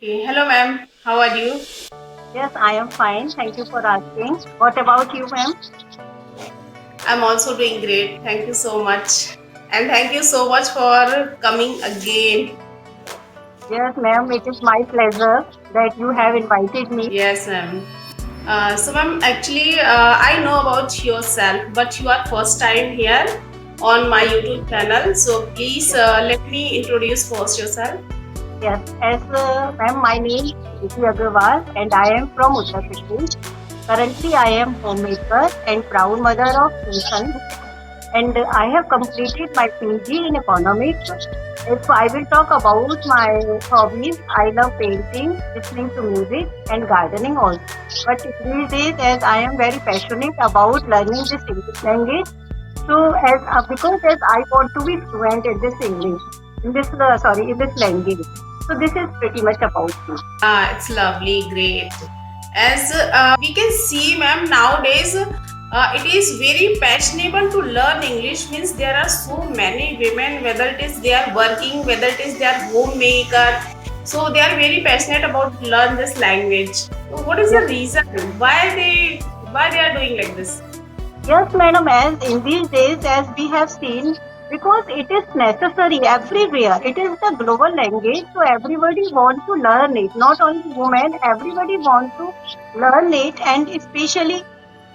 Okay. Hello, ma'am. How are you? Yes, I am fine. Thank you for asking. What about you, ma'am? I'm also doing great. Thank you so much. And thank you so much for coming again. Yes, ma'am, it is my pleasure that you have invited me. Yes, ma'am. Ma'am, actually, I know about yourself, but you are first time here on my YouTube channel. So please Yes, let me introduce first yourself. yes. Ma'am, my name is Preeti Agarwal and I am from Uttar Pradesh. Currently, I am homemaker and proud mother of two sons. And I have completed my PG in economics. If I will talk about my hobbies, I love painting, listening to music, and gardening also. But these days, as I am very passionate about learning this English language, so because as I want to be fluent in this English, in this language. So this is pretty much about me. It's lovely, great. As we can see, ma'am, nowadays it is very fashionable to learn English. Means there are so many women, whether it is they are working, whether it is they are homemaker, so they are very passionate about learn this language. So what is Yes, the reason why they are doing like this? yes, madam. As in these days, as we have seen, because it is necessary everywhere. It is the global language, so everybody want to learn it. Not only women, everybody want to learn it, and especially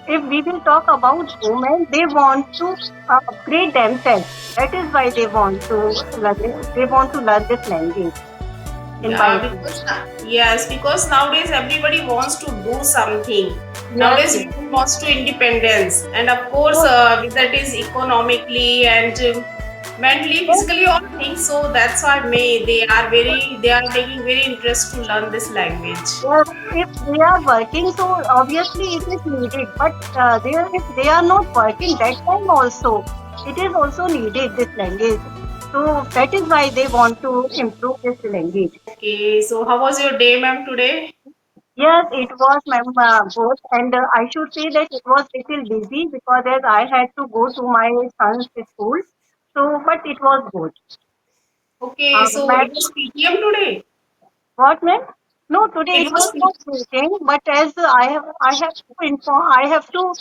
if we will talk about women, they want to upgrade themselves. That is why they want to learn. They want to learn this language. In my Yeah, opinion. because nowadays everybody wants to do something. Yes, Nowadays yes. people wants to independence, and of course, So, that is economically and mentally, yes, physically, all things. So that's why may they are taking very interest to learn this language. yes, if they are working, so obviously it is needed. But if they are not working that time also, it is also needed this language. So that is why they want to improve this language. Okay, so how was your day, ma'am, today? Yes, it was ma'am both, and I should say that it was little busy because as I had to go to my son's school. So, but it was good. Okay, so Ma'am, it was PTM today. what ma'am? No, today It it was was not meeting, but as I have to inform, I have to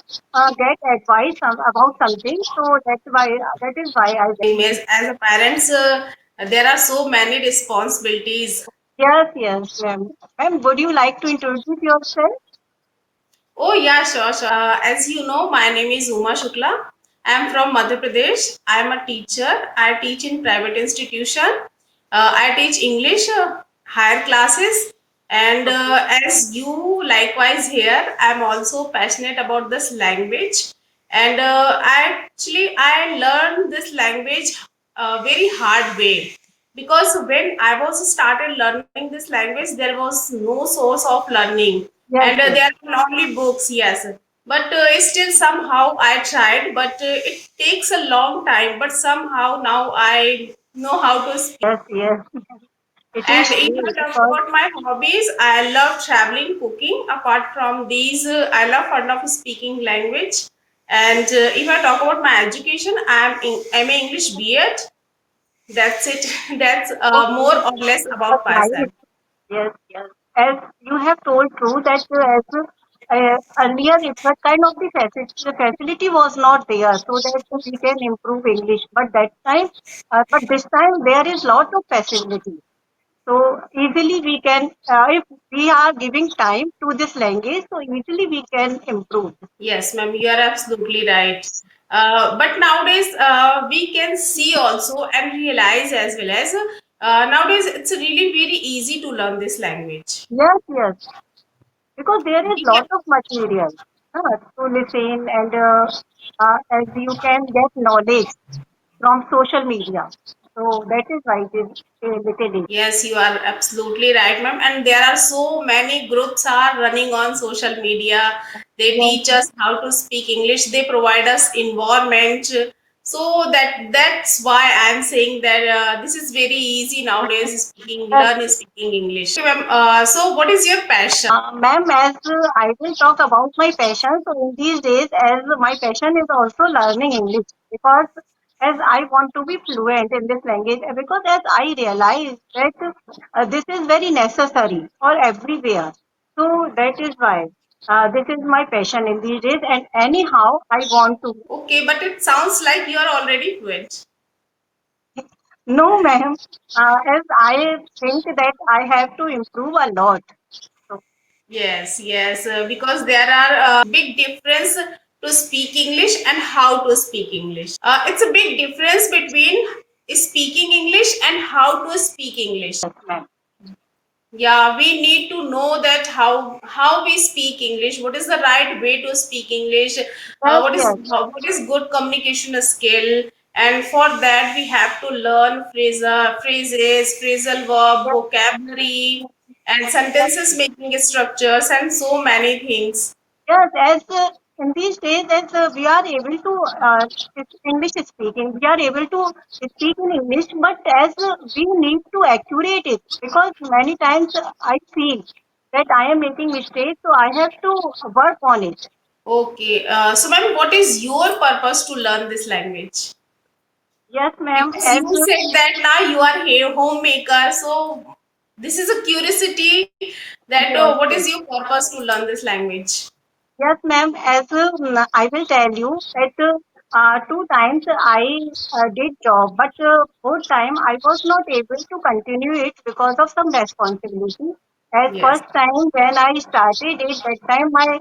get advice about something. So that is why I went. as a parents, there are so many responsibilities. Yes, yes, ma'am. Ma'am, would you like to introduce yourself? Oh, yeah, sure, sure. As you know, my name is Uma Shukla. I am from Madhya Pradesh. I am a teacher. I teach in private institution. I teach English, higher classes. And Okay. as you likewise here, I am also passionate about this language. And I learned this language very hard way, because when I was started learning this language, there was no source of learning, Yes, and yes, there are only books, yes, but still somehow I tried, but it takes a long time, but somehow now I know how to speak. yes, yes. It And is if true I talk because about my hobbies, I love traveling, cooking. Apart from these, I love fond of speaking language. And if I talk about my education, I'm a English B.Ed. That's it. That's okay, more or less that's about nice. myself. Yes, yes. As you have told true that earlier it was kind of the facility was not there so that we can improve English. But this time there is lot of facility. So easily we can, if we are giving time to this language, so easily we can improve. Yes, ma'am, you are absolutely right. But nowadays, we can see also and realize as well as nowadays it's really very easy to learn this language. Yes, yes. Because there is We lot can, of material to listen and as you can get knowledge from social media. So that is why it is a little easy. yes, you are absolutely right, ma'am. And there are so many groups are running on social media. They Yes, teach us how to speak English. They provide us environment. So that's why I'm saying that this is very easy nowadays. yes. Learn speaking English. Okay, ma'am. So what is your passion? Ma'am, as I will talk about my passion, so in these days, as my passion is also learning English because as I want to be fluent in this language, because as I realize that this is very necessary for everywhere. So that is why this is my passion in these days, and anyhow I want to. Okay, but it sounds like you are already fluent. No, ma'am. As I think that I have to improve a lot. So, Yes, yes, because there are big difference to speak English and how to speak English. It's a big difference between speaking English and how to speak English. yes, ma'am. Yeah, we need to know that how we speak English. What is the right way to speak English? Yes, yes, What is good communication skill? And for that, we have to learn phrases, phrasal verb, yes, vocabulary, and yes. sentences making structures, and so many things. Yes, as in these days, as we are able to English speaking, we are able to speak in English, but as we need to accurate it, because many times I feel that I am making mistakes, so I have to work on it. Okay, so ma'am, what is your purpose to learn this language? Yes, ma'am. Because you said that now you are a homemaker, so this is a curiosity that Yes, what yes. is your purpose to learn this language? Yes, ma'am. As I will tell you that two times I did job, but both time I was not able to continue it because of some responsibility. As Yes. first time when I started it, that time my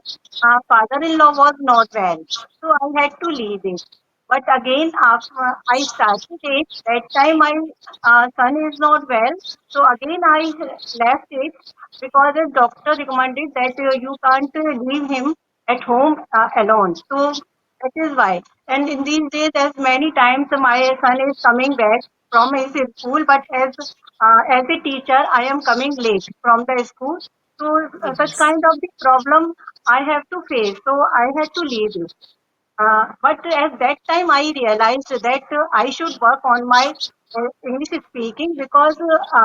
father-in-law was not well, so I had to leave it. But again, after I started it, that time my son is not well, so again I left it because the doctor recommended that you can't leave him at home alone. So that is why. And in these days, as many times my son is coming back from his school, but as a teacher, I am coming late from the school. So such Yes. kind of the problem I have to face. So I had to leave it. But at that time, I realized that I should work on my English speaking, because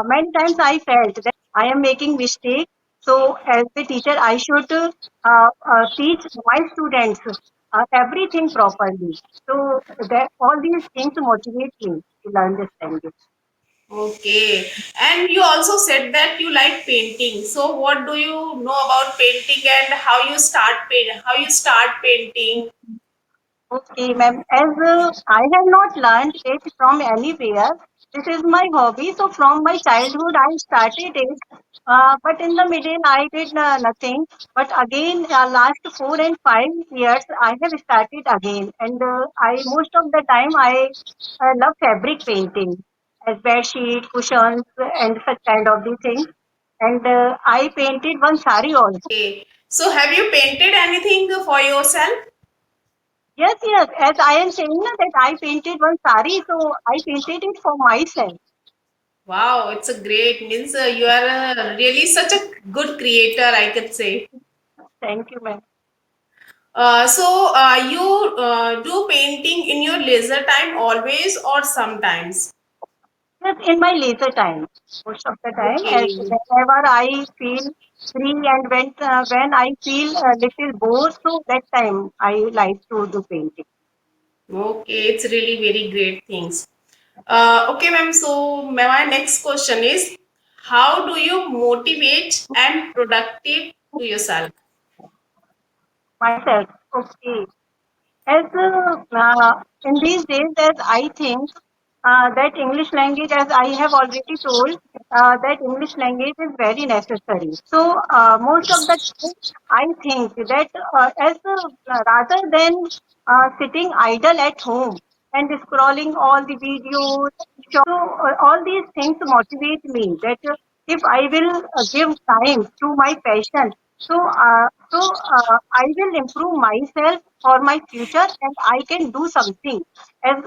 many times I felt that I am making mistakes. So, as a teacher, I should teach my students everything properly. So, that all these things motivate me to learn this language. Okay. And you also said that you like painting. So what do you know about painting and how you start painting? Okay, ma'am. As I have not learned it from anywhere, this is my hobby. So from my childhood, I started it. But in the middle, I did nothing. But again, last 4 and 5 years, I have started again. And I most of the time I love fabric painting, as bed sheet, cushions, and such kind of the things. And I painted one sari also. Okay. So have you painted anything for yourself? Yes, yes. As I am saying na, that I painted one sari, so I painted it for myself. Wow, it's a great means you are really such a good creator, I could say. Thank you, ma'am. So you do painting in your leisure time always or sometimes? Yes, in my leisure time, most of the time, as Okay. whenever I feel free and when I feel a little bored, so that time I like to do painting. Okay, it's really very great things. Okay, ma'am. So my next question is, how do you motivate and productive to yourself? Myself, okay. As in these days, as I think that English language, as I have already told, that English language is very necessary. So most of the time, I think that as rather than sitting idle at home and scrolling all the videos, so all these things motivate me that if I will give time to my passion, I will improve myself for my future, and I can do something. As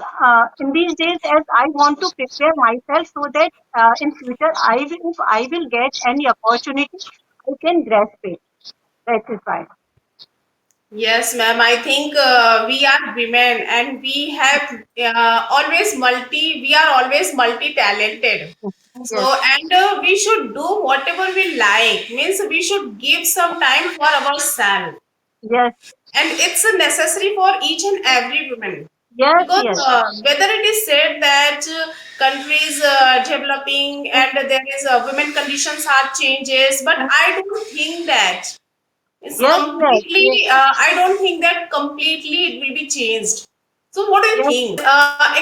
in these days, as I want to prepare myself so that in future, if I will get any opportunity, I can grasp it. That is why. Yes, ma'am. I think we are women and we are always multi-talented. Yes, So, and we should do whatever we like, means we should give some time for ourselves. yes, And it's necessary for each and every woman. Yes, because yes, whether it is said that countries developing and there is women conditions are changes, but I don't think that it's yes, yes, completely, yes, I don't think that completely it will be changed. So what do you yes, think?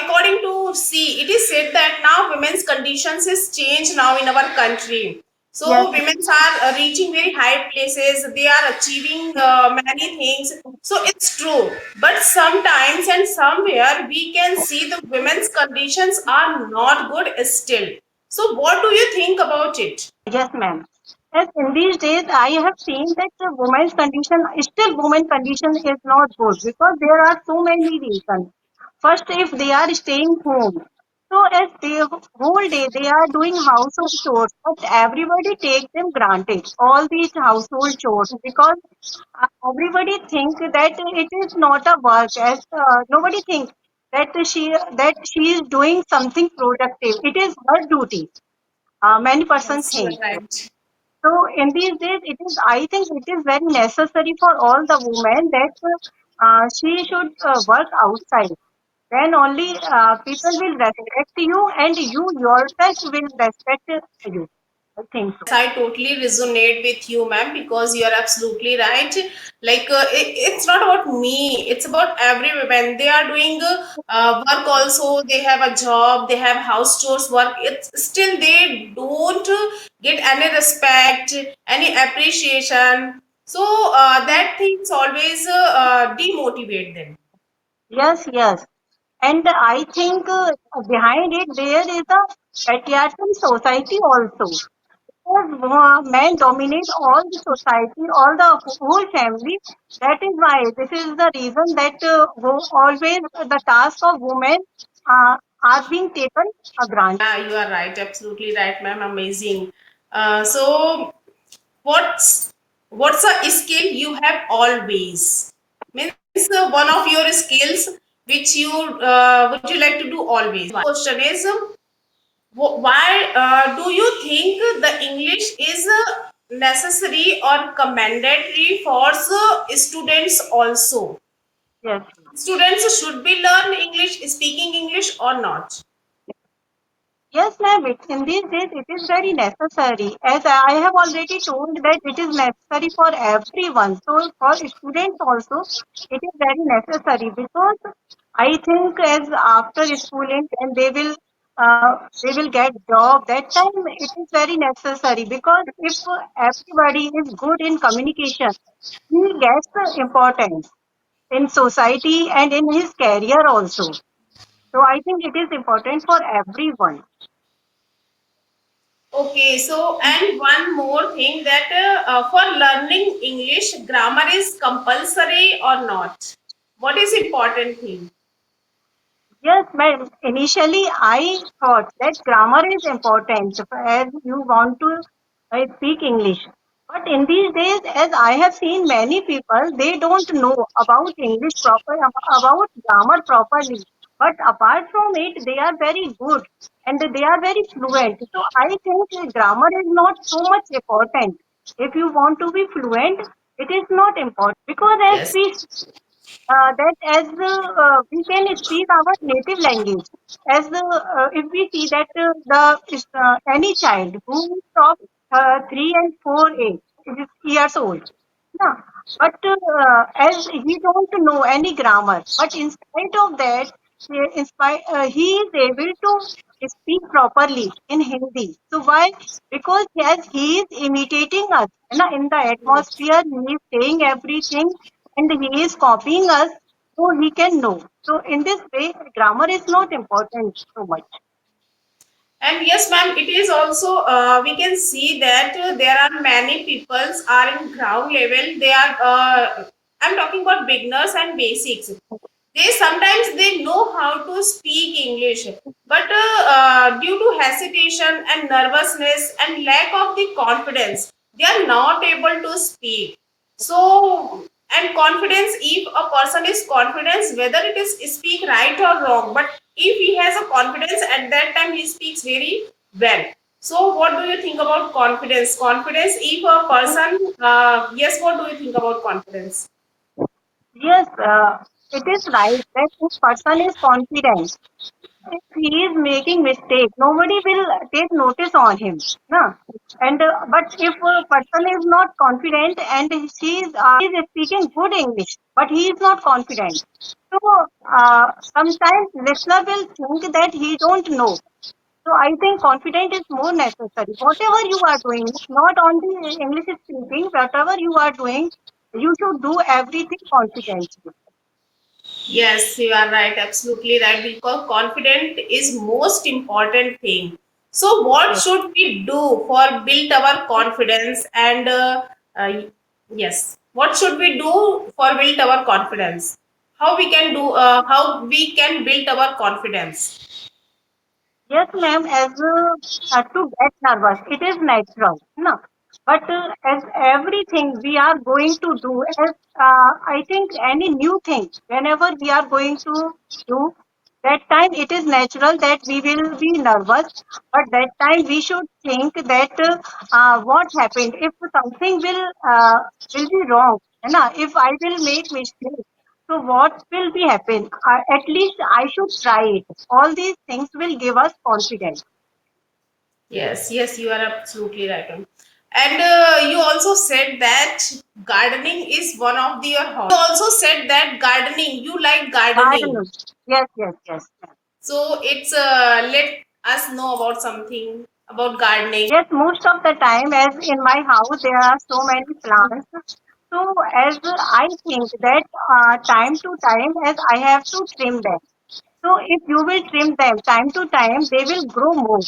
According to C, it is said that now women's conditions is changed now in our country. yes, So women are reaching very high places. They are achieving many things. So it's true. But sometimes and somewhere we can see the women's conditions are not good still. So what do you think about it? yes, ma'am. Yes, in these days, I have seen that the women's condition, still women condition is not good because there are so many reasons. First, if they are staying home, so as they whole day they are doing household chores, but everybody takes them granted all these household chores because everybody think that it is not a work. As nobody thinks that she is doing something productive. It is her duty. Many persons Yes, you think. are right. So in these days, it is. I think it is very necessary for all the women that she should work outside. Then only people will respect you, and you yourself will respect you. I think so. I totally resonate with you, ma'am, because you are absolutely right. Like, it's not about me, it's about every woman. They are doing work also, they have a job, they have house chores work. It's still they don't get any respect, any appreciation. So, that things always demotivate them. Yes, yes. And I think behind it there is a patriarchal society also. Because men dominate all the society, all the whole family. That is why this is the reason that always the task of women are being taken a granted. Yeah, you are right, absolutely right, ma'am. Amazing. So, what's a skill you have always? Means one of your skills which you would you like to do always. Question is why do you think the English is necessary or commendatory for students also? Yes. Students should be learn English, speaking English or not? Yes, ma'am. In these days, it is very necessary. As I have already told that it is necessary for everyone. So for students also, it is very necessary because I think as after schooling, and they will get job. That time it is very necessary because if everybody is good in communication, he gets importance in society and in his career also. So I think it is important for everyone. Okay, so and one more thing that for learning English, grammar is compulsory or not? What is important thing? Yes, but initially I thought that grammar is important as you want to speak English. But in these days, as I have seen many people, they don't know about English proper, about grammar properly. But apart from it, they are very good and they are very fluent. So I think grammar is not so much important. If you want to be fluent, it is not important because as Yes. we that as we can speak our native language as if we see that any child who is of 3 and 4 age years old, yeah, but as he don't know any grammar, but in spite of that, he is able to speak properly in Hindi. So why? Because as he is imitating us, in the atmosphere, he is saying everything and he is copying us, so he can know. So in this way, grammar is not important so much. And yes, ma'am, it is also we can see that there are many peoples are in ground level. They are I'm talking about beginners and basics. They sometimes they know how to speak English, but due to hesitation and nervousness and lack of the confidence, they are not able to speak. So and confidence, if a person is confident whether it is speak right or wrong, but if he has a confidence at that time he speaks very well. So what do you think about confidence, if a person yes, what do you think about confidence? Yes, it is right that if person is confident, if he is making mistake, nobody will take notice on him. No? And but if a person is not confident and he is speaking good English, but he is not confident. So sometimes listener will think that he don't know. So I think confidence is more necessary. Whatever you are doing, not only English speaking, whatever you are doing, you should do everything confidently. Yes, you are right, absolutely right. Because confident is most important thing. So, what Yes. should we do for build our confidence? And uh, yes, what should we do for build our confidence? How we can do? How we can build our confidence? Yes, ma'am, as to get nervous, it is natural. No? But as everything we are going to do, as I think any new thing, whenever we are going to do, that time it is natural that we will be nervous. But that time we should think that what happened if something will be wrong, if I will make mistake. So what will be happen? At least I should try it. All these things will give us confidence. Yes, yes, you are absolutely right. And you also said that gardening is one of the, your hobby. You also said that gardening, you like gardening. Gardening. Yes, yes, yes. Yes, So it's let us know about something about gardening. yes, most of the time, as in my house, there are so many plants. So as I think that time to time, as I have to trim them. So if you will trim them time to time, they will grow more.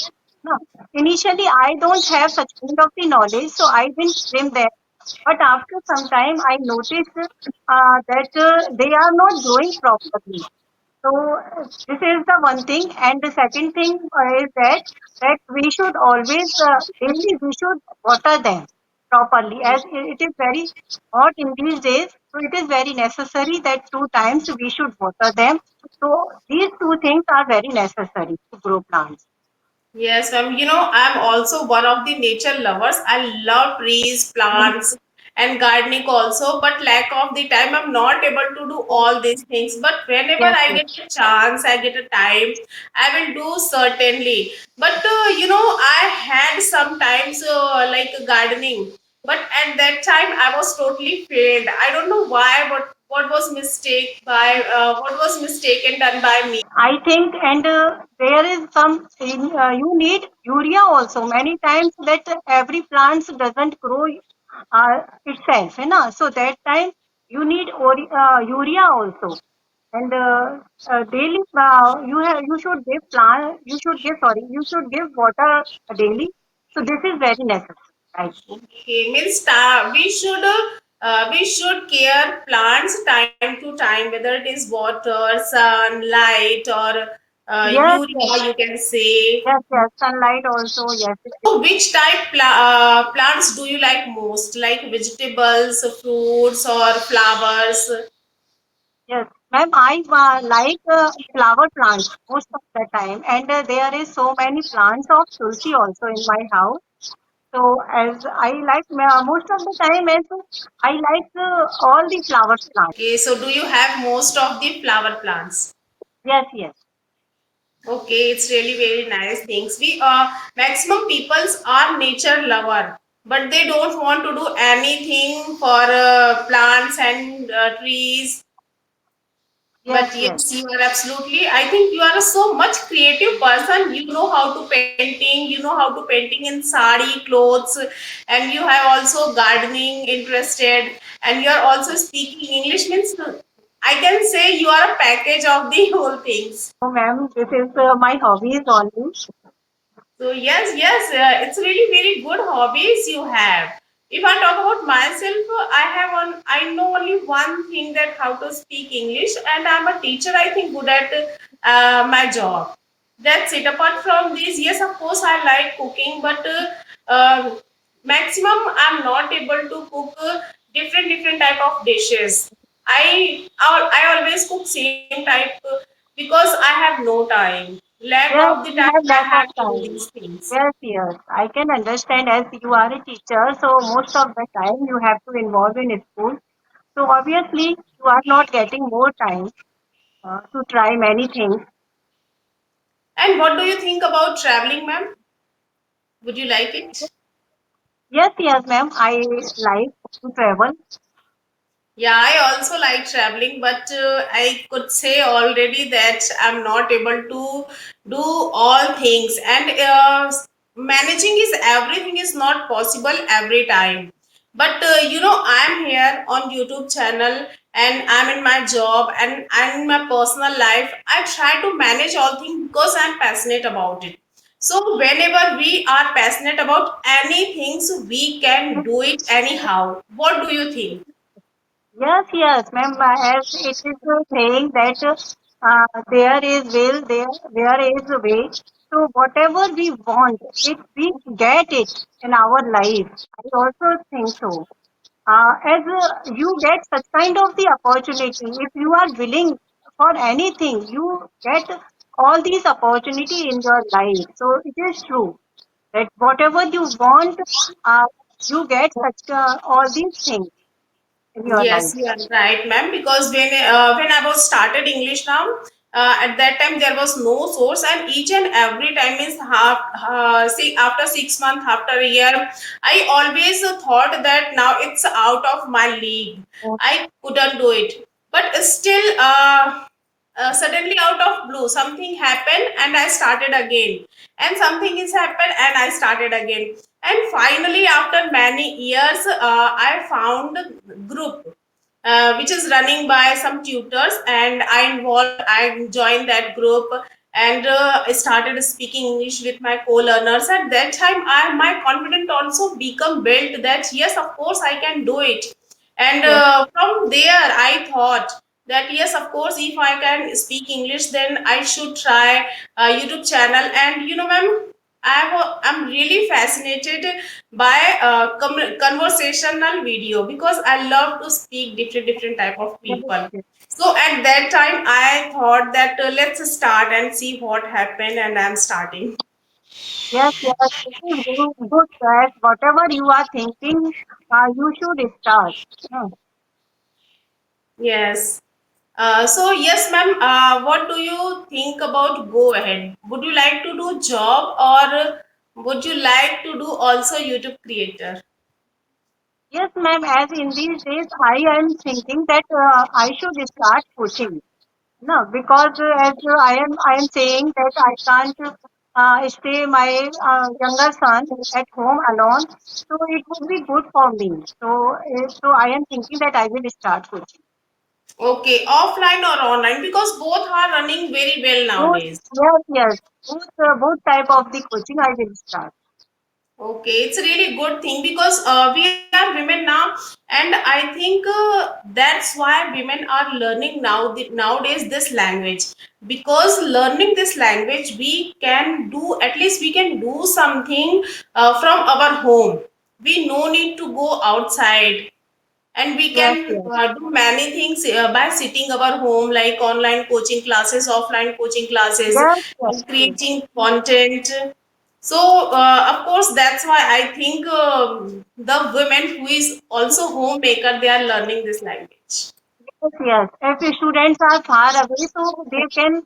No. Initially, I don't have such kind of the knowledge, so I didn't trim them. But after some time, I noticed that they are not growing properly. So this is the one thing, and the second thing is that we should always daily we should water them properly, as it is very hot in these days. So it is very necessary that 2 times we should water them. So these two things are very necessary to grow plants. Yes, I'm also one of the nature lovers. I love trees, plants, and gardening also, but lack of the time, I'm not able to do all these things. But whenever Yes, I yes. get a chance, I get a time, I will do certainly. But I had sometimes like gardening, but at that time I was totally failed. I don't know why, but what was mistaken done by me. I think, and there is you need urea also. Many times that every plant doesn't grow itself, so that time you need urea also. And daily you should give you should give water daily. So this is very necessary. Right. Okay, means we should care plants time to time, whether it is water, sun, light, or Yes, yes, urea. You can say. yes, yes. Sunlight also. Yes. So, which type plants do you like most? Like vegetables, fruits, or flowers? Yes, ma'am, I like flower plants most of the time, and there is so many plants of tulsi also in my house. So as I like most of the time, as I like all the flower plants. Okay, so do you have most of the flower plants? Yes, yes, Okay, it's really very nice things. We maximum peoples are nature lover, but they don't want to do anything for plants and trees. yes, But yes. yes, you are absolutely. I think you are a so much creative person. You know how to painting. You know how to painting in sari clothes, and you have also gardening interested, and you are also speaking English. Means I can say you are a package of the whole things. So, ma'am, this is my hobbies only. So yes, yes, it's really very good hobbies you have. If I talk about myself, I know only one thing that how to speak English, and I'm a teacher. I think good at my job. That's it. Apart from this, yes, of course, I like cooking, but maximum I'm not able to cook different type of dishes. I always cook same type because I have no time. Lack Yes, of the you time have I lack of have to do time. these things. Yes, yes, I can understand as you are a teacher, so most of the time you have to involve in school. So obviously, you are not getting more time to try many things. And what do you think about traveling, ma'am? Would you like it? Yes, yes, ma'am. I like to travel. Yeah, I also like traveling, but I could say already that I'm not able to do all things, and managing is everything is not possible every time. But I'm here on YouTube channel, and I'm in my job, and I'm in my personal life. I try to manage all things because I'm passionate about it. So whenever we are passionate about anything, so we can do it anyhow. What do you think? Yes, yes, ma'am. As it is saying that there is will, there is a way. So whatever we want, if we get it in our life, I also think so. As you get such kind of the opportunity, if you are willing for anything, you get all these opportunity in your life. So it is true that whatever you want, uh, you get such all these things in your life. Yes, you are right, ma'am. Because when I was started English now, at that time there was no source, and each and every time is half. See, after 6 months, after a year, I always thought that now it's out of my league. I couldn't do it, but still, suddenly out of blue, something happened, and I started again, and something is happened, and I started again, and finally, after many years, I found a group which is running by some tutors, and I joined that group, and I started speaking English with my co-learners. At that time, my confidence also become built that yes, of course I can do it. And Yes, from there I thought that yes, of course, if I can speak English, then I should try a YouTube channel. And ma'am, I'm really fascinated by conversational video because I love to speak different type of yes, people. yes. So at that time, I thought that let's start and see what happened, and I'm starting. Yes, yes, it is very good that whatever you are thinking, you should start. Hmm. Yes. So yes, ma'am. What do you think about go ahead? Would you like to do job, or would you like to do also YouTube creator? Yes, ma'am, as in these days, I am thinking that I should start coaching. No, because as I am saying that I can't stay my younger son at home alone, so it would be good for me. So, so I am thinking that I will start coaching. Okay, offline or online, because both are running very well Both, nowadays. yes, yes, both type of the coaching I will start. Okay, it's a really good thing because we are women now, and I think that's why women are learning nowadays this language. Because learning this language, we can do, at least we can do something from our home. We no need to go outside, and we Yes, can yes, do many things by sitting our home, like online coaching classes, offline coaching classes, yes, yes, yes. creating content. So of course, that's why I think the women who is also homemaker, they are learning this language. Yes, yes. If students are far away, so they can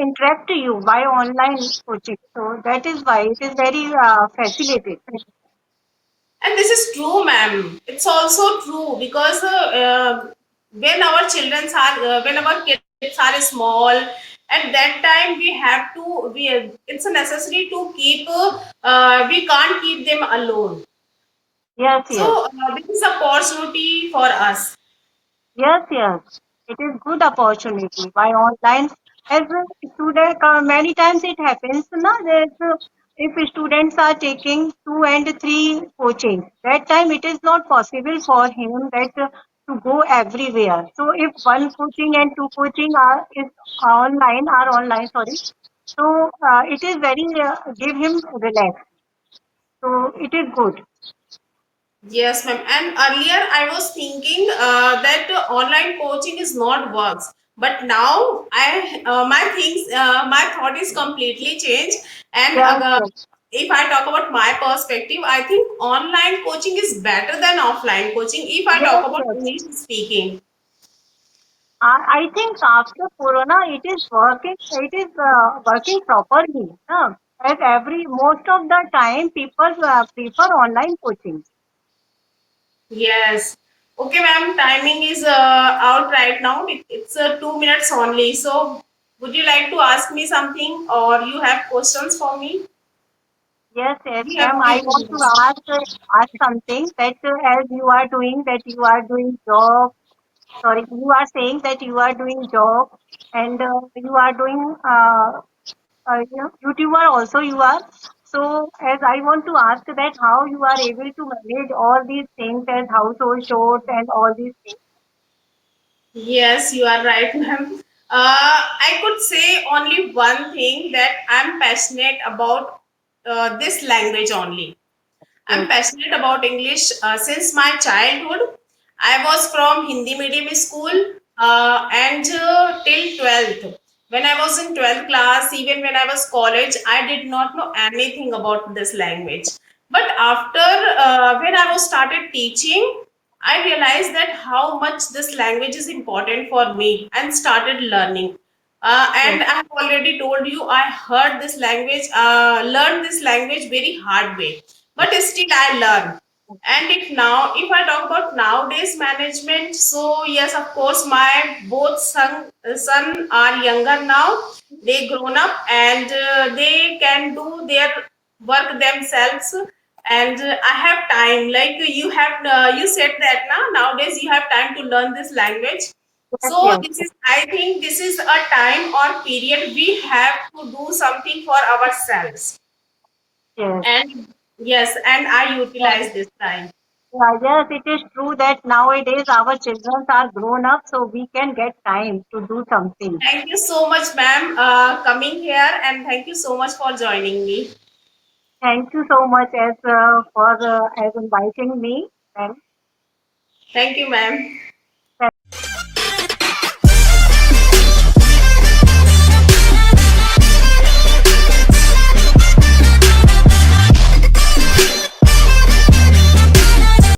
interact to you by online coaching. So that is why it is very facilitated. And this is true, ma'am. It's also true because when our kids are small, at that time we have to. It's a necessary to keep. We can't keep them alone. Yes, yes. So this is opportunity for us. Yes, yes. It is good opportunity by online. As a student, many times it happens, na, that if students are taking 2 and 3 coaching, that time it is not possible for him that to go everywhere. So if one coaching and two coaching are online, sorry. So it is very give him relax. So it is good. Yes, ma'am. And earlier I was thinking that online coaching is not works. But now my thought is completely changed. And Yes, yes. if I talk about my perspective, I think online coaching is better than offline coaching if I talk Yes, about yes. English speaking. I think after Corona, it is working properly. As every most of the time, people prefer online coaching. Yes. Okay, ma'am. Timing is out right now. It's 2 minutes only. So, would you like to ask me something, or you have questions for me? Yes, yes, We have ma'am. I few want to minutes. ask something that as you are doing job. Sorry, you are saying that you are doing job and you are doing YouTuber also you are. So as I want to ask that how you are able to manage all these things as household chores and all these things. Yes, you are right, ma'am. I could say only one thing, that I'm passionate about this language only. I'm Yes, passionate about English since my childhood. I was from Hindi medium school and till 12th. When I was in 12th class, even when I was college, I did not know anything about this language. But after when I was started teaching, I realized that how much this language is important for me and started learning. yes, And I have already told you, I heard this language, learned this language very hard way, but still I learn. And if I talk about nowadays management, so yes, of course, my both son are younger now. They grown up and they can do their work themselves. And I have time. Like you have, you said that now nowadays you have time to learn this language. yes, So yes, this is, I think, this is a time or period we have to do something for ourselves. yes. And yes, and I Yes, utilize this time. yes, it is true that nowadays our children are grown up, so we can get time to do something. Thank you so much, ma'am, coming here, and thank you so much for joining me. Thank you so much as for as inviting me. And Thank you, ma'am.